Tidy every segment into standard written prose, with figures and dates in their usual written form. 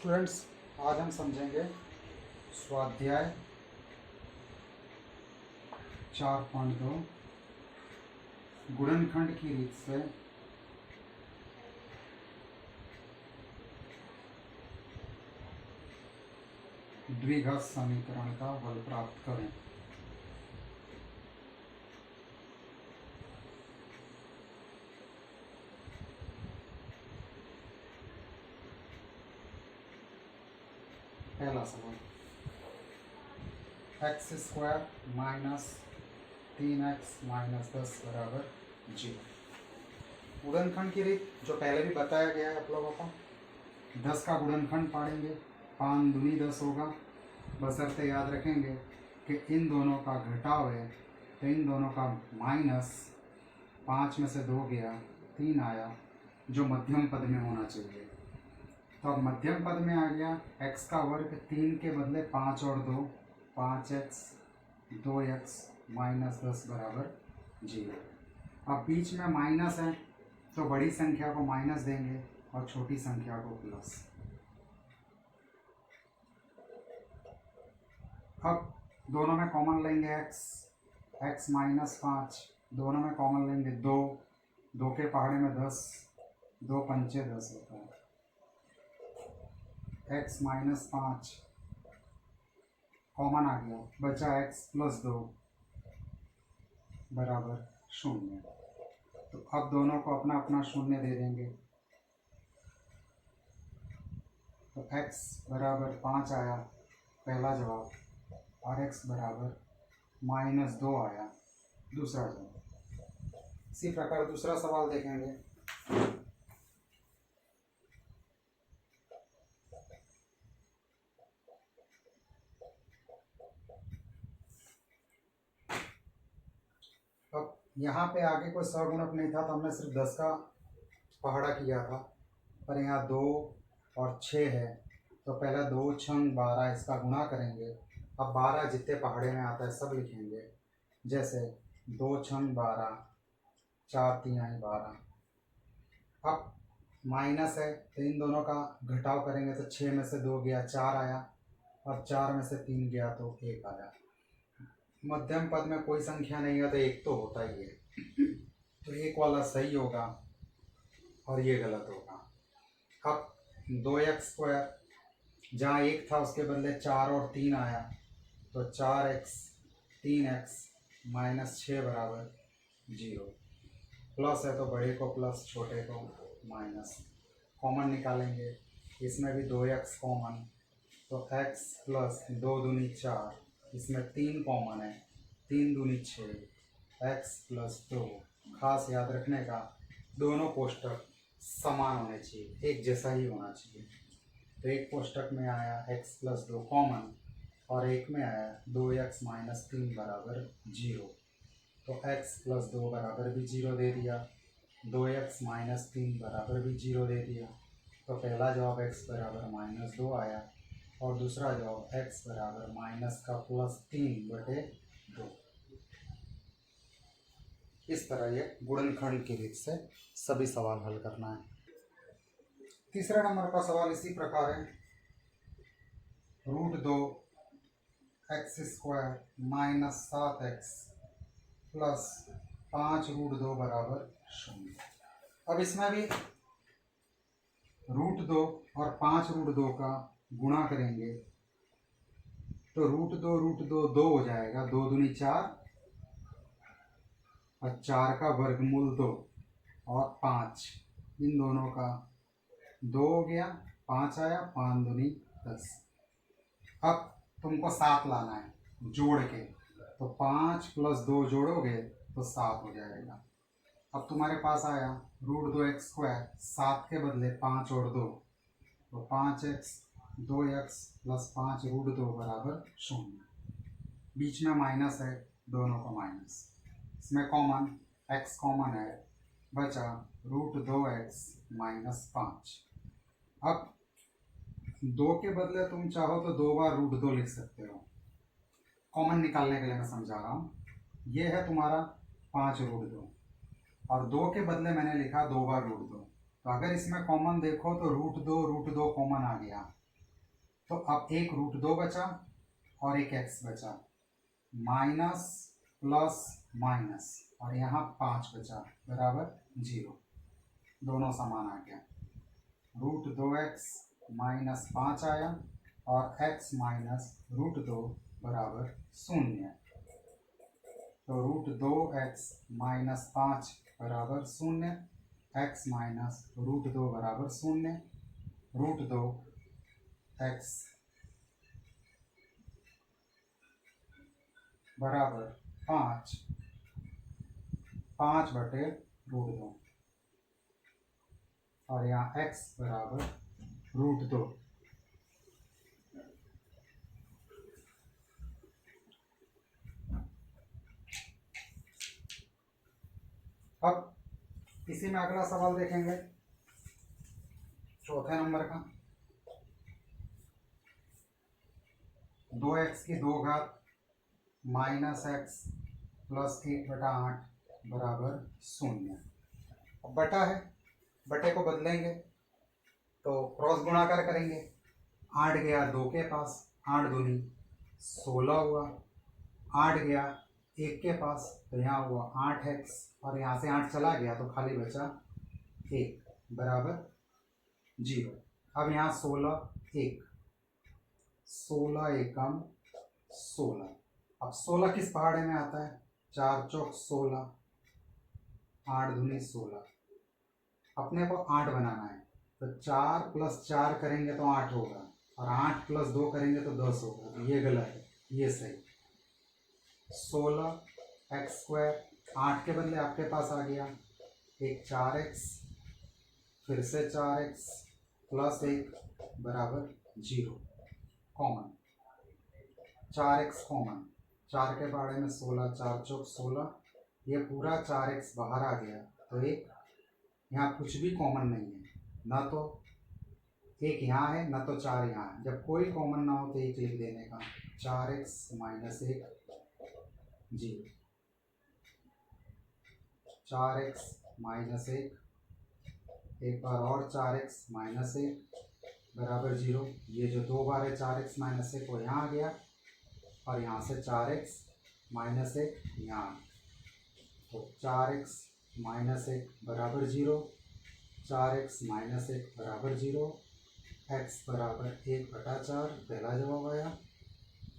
Students, आज हम समझेंगे स्वाध्याय 4.2 गुणनखंड की रीत से द्विघात समीकरण का हल प्राप्त करें। पहला सवाल, x² माइनस 3x माइनस 10 बराबर 0। गुणनखंड की रीत जो पहले भी बताया गया है आप लोगों को। 10 का गुणनखंड पढ़ेंगे, 5 दूनी 10 होगा। बशर्ते याद रखेंगे कि इन दोनों का घटाव है, तो इन दोनों का माइनस 5 में से 2 गया, 3 आया, जो मध्यम पद में होना चाहिए। तो अब मध्यम पद में आ गया x का वर्ग, 3 के बदले 5 और 2, 5x 2x माइनस 10 बराबर 0। अब बीच में माइनस है तो बड़ी संख्या को माइनस देंगे और छोटी संख्या को प्लस। अब दोनों में कॉमन लेंगे x माइनस 5, दोनों में कॉमन लेंगे 2, 2 के पहाड़े में 10, 2 पंचे 10 होता है। x माइनस 5 कॉमन आ गया, बचा x प्लस 2 बराबर 0। तो अब दोनों को अपना अपना शून्य दे देंगे। तो x बराबर 5 आया पहला जवाब, और x बराबर माइनस 2 आया दूसरा जवाब। इसी प्रकार दूसरा सवाल देखेंगे। अब यहाँ पे आगे कोई सगुणक नहीं था तो हमने सिर्फ 10 का पहाड़ा किया था, पर यहाँ 2 और 6 है तो पहला 2 छंग 12 इसका गुणा करेंगे। अब 12 जितने पहाड़े में आता है सब लिखेंगे, जैसे 2 छंग 12, 4 तिहाई 12। अब माइनस है तो इन दोनों का घटाव करेंगे तो 6 में से 2 गया, 4 आया, और 4 में से 3 गया तो 1 आया। मध्यम पद में कोई संख्या नहीं है तो एक तो होता ही है, तो एक वाला सही होगा और ये गलत होगा। अब 2x² जहाँ 1 था उसके बदले 4 और 3 आया, तो 4x 3x माइनस 6 बराबर 0। प्लस है तो बड़े को प्लस, छोटे को माइनस। कॉमन निकालेंगे, इसमें भी 2x कॉमन, तो x प्लस 2 दूनी 4, इसमें 3 कॉमन है, 3 दूनी 6, x प्लस 2। खास याद रखने का, दोनों कोष्टक समान होने चाहिए, एक जैसा ही होना चाहिए। तो एक कोष्टक में आया x प्लस 2 कॉमन, और एक में आया 2x माइनस 3 बराबर 0। तो x प्लस 2 बराबर भी 0 दे दिया, 2x माइनस 3 बराबर भी 0 दे दिया। तो पहला जवाब x बराबर माइनस 2 आया, और दूसरा जवाब x बराबर माइनस का प्लस 3/2। इस तरह ये गुणनखंड की रीत से सभी सवाल हल करना है। तीसरे नंबर का सवाल इसी प्रकार है, √2 x² माइनस 7x प्लस 5√2 बराबर 0। अब इसमें भी √2 और 5√2 का गुणा करेंगे तो √2 2 हो जाएगा, 2 दूनी 4 और 4 का वर्गमूल 2 और 5, इन दोनों का 2 हो गया, 5 आया, 5 दूनी 10। अब तुमको 7 लाना है जोड़ के, तो 5 प्लस 2 जोड़ोगे तो 7 हो जाएगा। अब तुम्हारे पास आया √2 x² 7 के बदले 5 और 2, तो 5x 2x प्लस 5√2 बराबर 0। बीच में माइनस है, दोनों का माइनस, इसमें कॉमन x कॉमन है, बचा √2x माइनस 5। अब 2 के बदले तुम चाहो तो 2 बार √2 लिख सकते हो, कॉमन निकालने के लिए मैं समझा रहा हूँ। ये है तुम्हारा 5√2, और 2 के बदले मैंने लिखा 2 बार √2। तो अगर इसमें कॉमन देखो तो √2 कॉमन आ गया, तो अब एक रूट 2 बचा और एक x बचा, माइनस प्लस माइनस, और यहाँ 5 बचा बराबर 0, दोनों समान आ गया। रूट 2x माइनस 5 आया और x माइनस रूट 2 बराबर 0। तो रूट 2x माइनस 5 बराबर 0, x माइनस रूट 2 बराबर 0, रूट 2x बराबर 5, 5/√2, और यहाँ x बराबर √2। अब इसी में अगला सवाल देखेंगे, चौथे नंबर का। 2x की 2 घात माइनस x प्लस 1/8 बराबर 0। अब बटा है, बटे को बदलेंगे तो क्रॉस गुणाकार करेंगे। 8 गया 2 के पास, 8 दूनी 16 हुआ। 8 गया 1 के पास, तो यहाँ हुआ 8x, और यहाँ से 8 चला गया तो खाली बचा 1 बराबर 0। अब यहाँ 16 1, 16 एकम 16। अब 16 किस पहाड़े में आता है? 4 चौक 16, 8 दूनी 16। अपने को 8 बनाना है, तो 4 प्लस 4 करेंगे तो 8 होगा, और 8 प्लस 2 करेंगे तो 10 होगा। ये गलत है, ये सही। 16x², 8 के बदले आपके पास आ गया एक 4x, फिर से 4x प्लस 1 बराबर 0, कॉमन 4x कॉमन। 4 के बारे में 16, 4 चौक 16, ये पूरा 4x बाहर आ गया, तो एक यहाँ कुछ भी कॉमन नहीं है, ना तो एक यहाँ है ना तो 4 यहाँ है। जब कोई कॉमन ना हो तो एक लिख देने का, 4x माइनस 1 0, 4x माइनस 1, एक बार और 4x माइनस 1 बराबर 0। ये जो 2 बार है 4x माइनस 1 वो यहाँ आ गया, और यहाँ से 4x माइनस 1 यहाँ, तो 4x माइनस 1 बराबर 0, 4x माइनस 1 बराबर 0, x बराबर 1/4 पहला जवाब आया,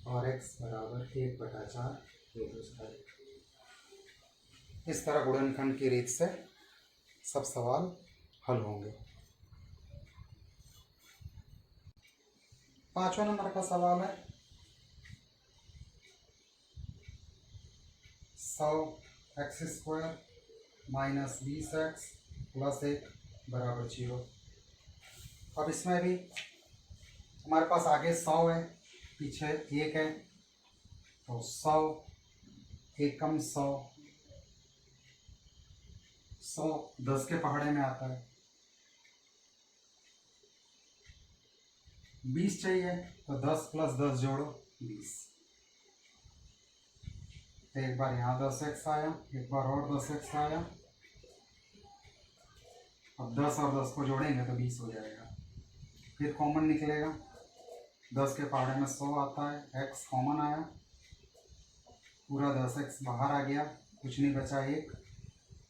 और x बराबर 1/4 ये दूसरा। इस तरह गुणनखंड की रीत से सब सवाल हल होंगे। 5वां नंबर का सवाल है, 100x² माइनस 20x प्लस 1 बराबर 0। अब इसमें भी हमारे पास आगे 100 है, पीछे 1 है, तो 100 एकम 100, 100 10 के पहाड़े में आता है। 20 चाहिए तो 10 प्लस 10 जोड़ो 20। एक बार यहाँ 10x आया, एक बार और 10x आया। अब 10 और 10 को जोड़ेंगे तो 20 हो जाएगा, फिर कॉमन निकलेगा। 10 के पहाड़े में 100 आता है, x कॉमन आया, पूरा 10x बाहर आ गया, कुछ नहीं बचा 1।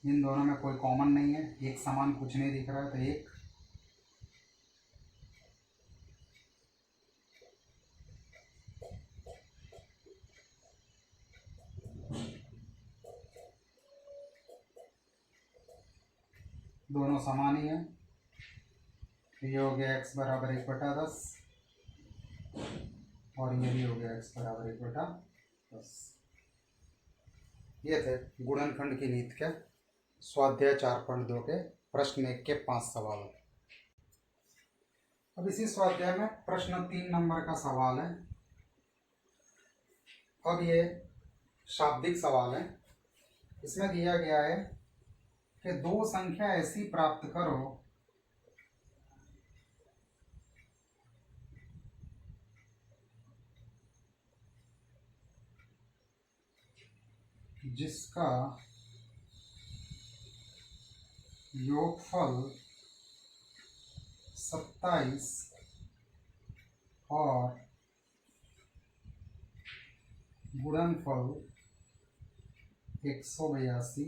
इन दोनों में कोई कॉमन नहीं है, एक समान कुछ नहीं दिख रहा है, तो 1। दोनों समान ही है, ये हो गया x बराबर 1/10, और ये भी हो गया x बराबर 1/10। ये थे गुणनखंड की नीति के स्वाध्याय 4.2 के प्रश्न 1 के 5 सवाल। अब इसी स्वाध्याय में प्रश्न 3 नंबर का सवाल है। अब ये शाब्दिक सवाल है। इसमें दिया गया है कि 2 संख्या ऐसी प्राप्त करो जिसका योगफल 27 और गुणनफल 182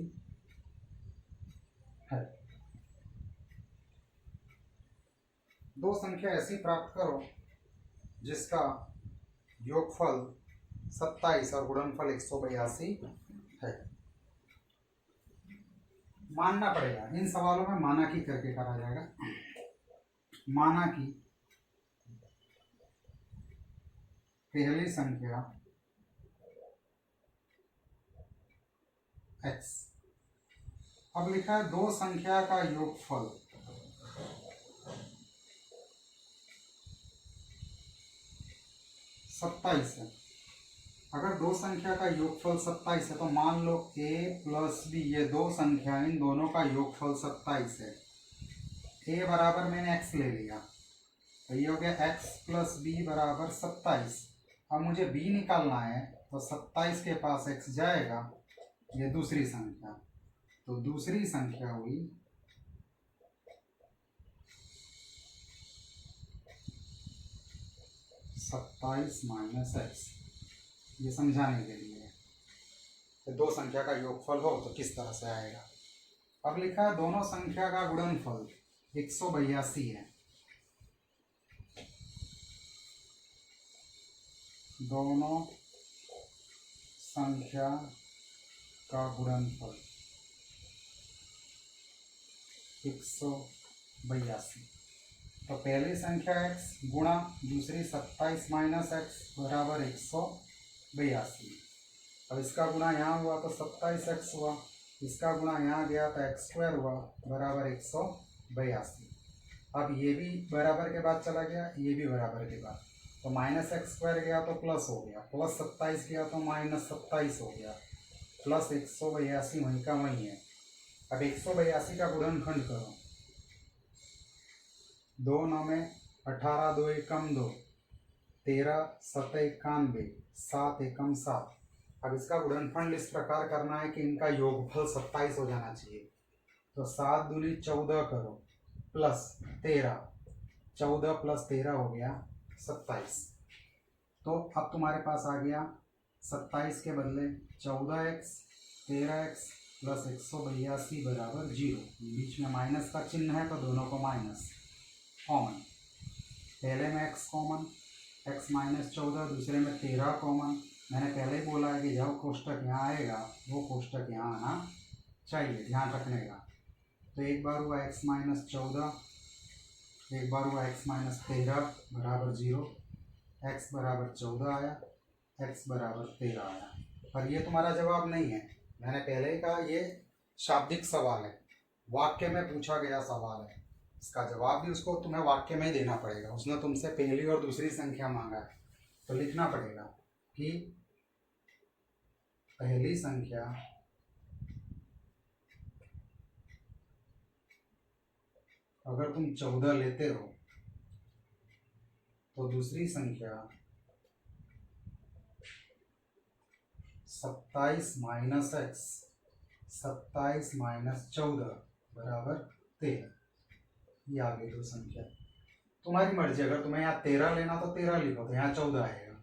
है। दो संख्या ऐसी प्राप्त करो जिसका योगफल 27 और गुणनफल 182 है। मानना पड़ेगा, इन सवालों में माना की करके करा जाएगा। माना की पहली संख्या x, अब लिखा है दो संख्या का योगफल 27 है। अगर दो संख्या का योगफल 27 है तो मान लो a प्लस b, ये दो संख्या, इन दोनों का योगफल 27 है। a बराबर मैंने x ले लिया तो ये हो गया x प्लस b बराबर 27। अब मुझे b निकालना है तो 27 के पास x जाएगा, ये दूसरी संख्या, तो दूसरी संख्या हुई 27 माइनस x। ये समझाने के लिए तो दो संख्या का योगफल हो तो किस तरह से आएगा। अब लिखा है दोनों संख्या का गुणनफल 182 है। दोनों संख्या का गुणनफल 182, तो पहली संख्या x गुणा दूसरी 27 माइनस x बराबर 182। अब इसका गुणा यहाँ हुआ तो 27x हुआ, इसका गुणा यहाँ गया तो x² हुआ बराबर 182। अब ये भी बराबर के बाद चला गया, ये भी बराबर के बाद, तो माइनस x² गया तो प्लस हो गया, प्लस 27 गया तो माइनस 27 हो गया, प्लस 182 वहीं का वहीं है। अब 182 का गुणनखंड करो, 2 9 में 18, 2 एकम 2, 13 7 91, 7 एकम 7। अब इसका गुणनखंड इस प्रकार करना है कि इनका योगफल 27 हो जाना चाहिए। तो 7 दूनी 14 करो प्लस 13, 14 प्लस 13 हो गया 27। तो अब तुम्हारे पास आ गया 27 के बदले 14x 13x प्लस 182 बराबर 0। बीच में माइनस का चिन्ह है तो दोनों को माइनस कॉमन, पहले में x कॉमन, x माइनस 14, दूसरे में 13 कॉमन। मैंने पहले ही बोला है कि जब कोष्टक यहाँ आएगा वो कोष्टक यहाँ आना चाहिए, ध्यान रखने का। तो एक बार हुआ x माइनस 14, एक बार हुआ x माइनस 13 बराबर 0, x बराबर 14 आया, x बराबर 13 आया। पर ये तुम्हारा जवाब नहीं है, मैंने पहले ही कहा ये शाब्दिक सवाल है, वाक्य में पूछा गया सवाल है। इसका जवाब भी उसको तुम्हें वाक्य में ही देना पड़ेगा। उसने तुमसे पहली और दूसरी संख्या मांगा है तो लिखना पड़ेगा कि पहली संख्या अगर तुम 14 लेते हो तो दूसरी संख्या 27 माइनस x, 27 माइनस 14 बराबर 13। ये आगे दो संख्या तुम्हारी मर्जी, अगर तुम्हें यहाँ 13 लेना तो 13 लिखो, तो यहाँ 14 आएगा,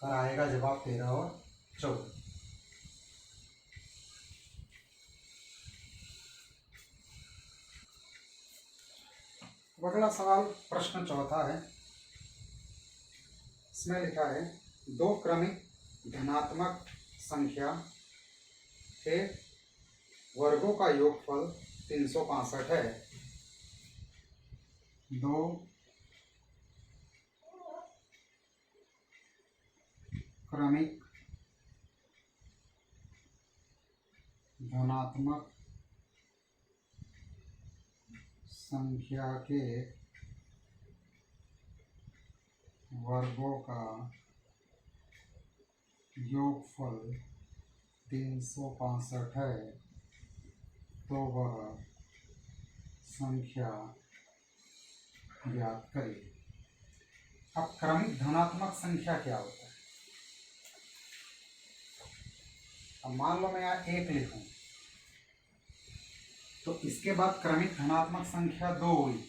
पर आएगा जवाब 13 और 14। अगला सवाल प्रश्न चौथा है। इसमें लिखा है दो क्रमिक धनात्मक संख्या के वर्गों का योगफल 365 है। दो क्रमिक धनात्मक संख्या के वर्गों का योगफल 365 है, तो वह संख्या ज्ञात करें। अब क्रमिक धनात्मक संख्या क्या होता है? अब मान लो मैं यहाँ 1 लिखूं तो इसके बाद क्रमिक धनात्मक संख्या 2 हुई,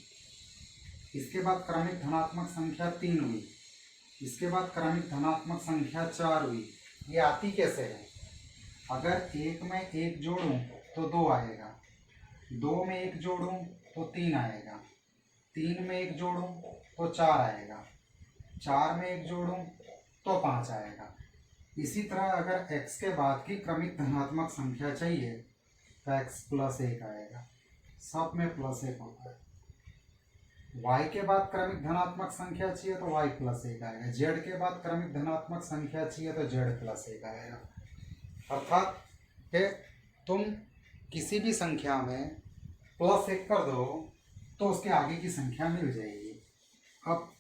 इसके बाद क्रमिक धनात्मक संख्या 3 हुई, इसके बाद क्रमिक धनात्मक संख्या 4 हुई। ये आती कैसे है? अगर 1 में 1 जोड़ूं तो 2 आएगा, 2 में 1 जोड़ूं तो 3 आएगा, 3 में 1 जोड़ूं तो 4 आएगा, 4 में 1 जोड़ूं तो 5 आएगा। इसी तरह अगर x के बाद की क्रमिक धनात्मक संख्या चाहिए तो x प्लस 1 आएगा, सब में प्लस 1 होता है। y के बाद क्रमिक धनात्मक संख्या चाहिए तो y प्लस 1 आएगा, z के बाद क्रमिक धनात्मक संख्या चाहिए तो z प्लस 1 आएगा। अर्थात कि तुम किसी भी संख्या में प्लस 1 कर दो तो उसके आगे की संख्या मिल जाएगी। अब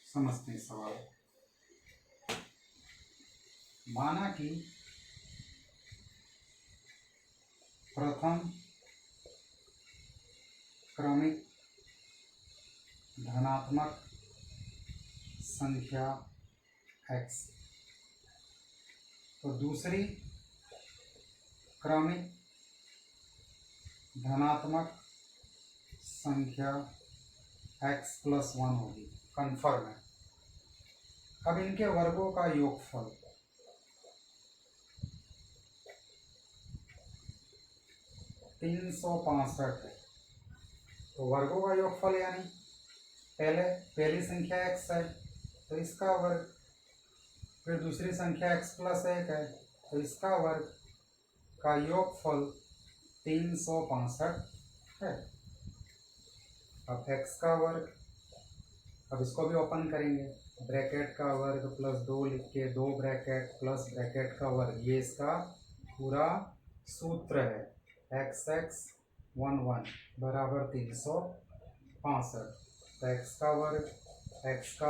समझते हैं सवाल। माना कि प्रथम क्रमिक धनात्मक संख्या x, तो दूसरी क्रमिक धनात्मक संख्या x प्लस 1 होगी। कन्फर्म है। अब इनके वर्गों का योगफल 365 है, तो वर्गों का योगफल यानी पहली संख्या x है तो इसका वर्ग, फिर दूसरी संख्या x प्लस 1 है तो इसका वर्ग का योगफल 365 है। अब x का वर्ग, अब इसको भी ओपन करेंगे, ब्रैकेट का वर्ग प्लस 2 लिख के 2 ब्रैकेट प्लस ब्रैकेट का वर्ग, ये इसका पूरा सूत्र है। x 11 बराबर 365, तो x का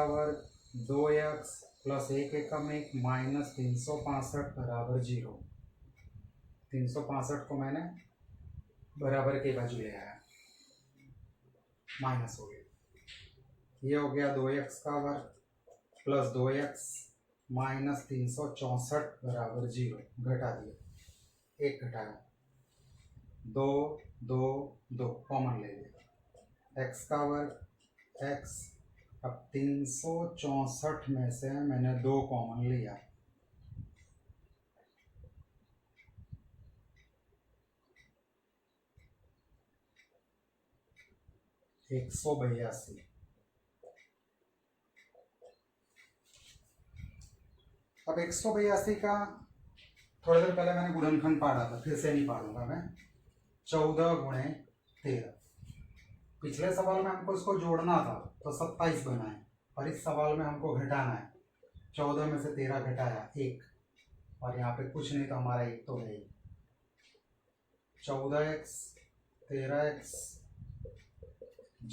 वर्ग 2x प्लस 1 एकम 1 माइनस 365 बराबर 0। 365 को मैंने बराबर के बाजू ले आया, माइनस हो गया। ये हो गया 2x का वर्ग प्लस 2x माइनस 364 बराबर 0। घटा दिया, 1 घटाया, 2 2 2 कॉमन ले लिया। x का वर्ग x, अब 364 में से मैंने 2 कॉमन लिया, एक 182। अब 182 का थोड़ी देर पहले मैंने गुणनखंड पढ़ा था, फिर से नहीं पढ़ूंगा मैं। 14 गुणे 13, पिछले सवाल में हमको इसको जोड़ना था तो 27 बनाए, और इस सवाल में हमको घटाना है। 14 में से 13 घटाया 1, और यहाँ पे कुछ नहीं तो हमारा 1 तो है। 14x 13x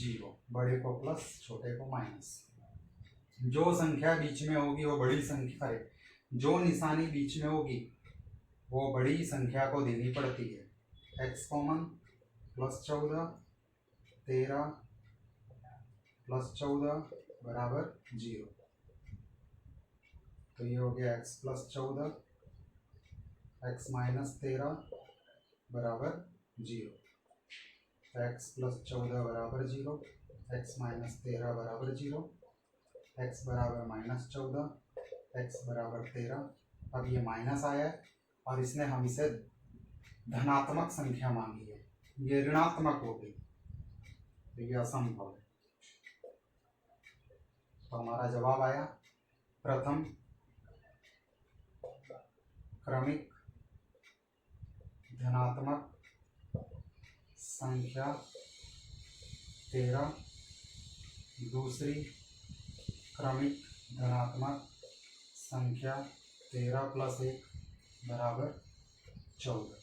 0, बड़े को प्लस छोटे को माइनस। जो संख्या बीच में होगी वो बड़ी संख्या, अरे जो निशानी बीच में होगी वो बड़ी संख्या को देनी पड़ती है। x कॉमन प्लस 14, 13 प्लस 14 बराबर 0, तो ये हो गया x प्लस 14, x माइनस 13 बराबर 0। x प्लस 14 बराबर 0, x माइनस 13 बराबर 0, x बराबर माइनस 14, x बराबर 13। अब ये माइनस आया है और इसने हम इसे धनात्मक संख्या मांगी है, ये ऋणात्मक हो गई, तो ये असंभव है। तो हमारा जवाब आया प्रथम क्रमिक धनात्मक संख्या 13, दूसरी क्रमिक धनात्मक संख्या 13 प्लस 1 बराबर 14।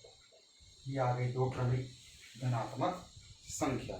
ये आ गई 2 क्रमिक धनात्मक संख्या।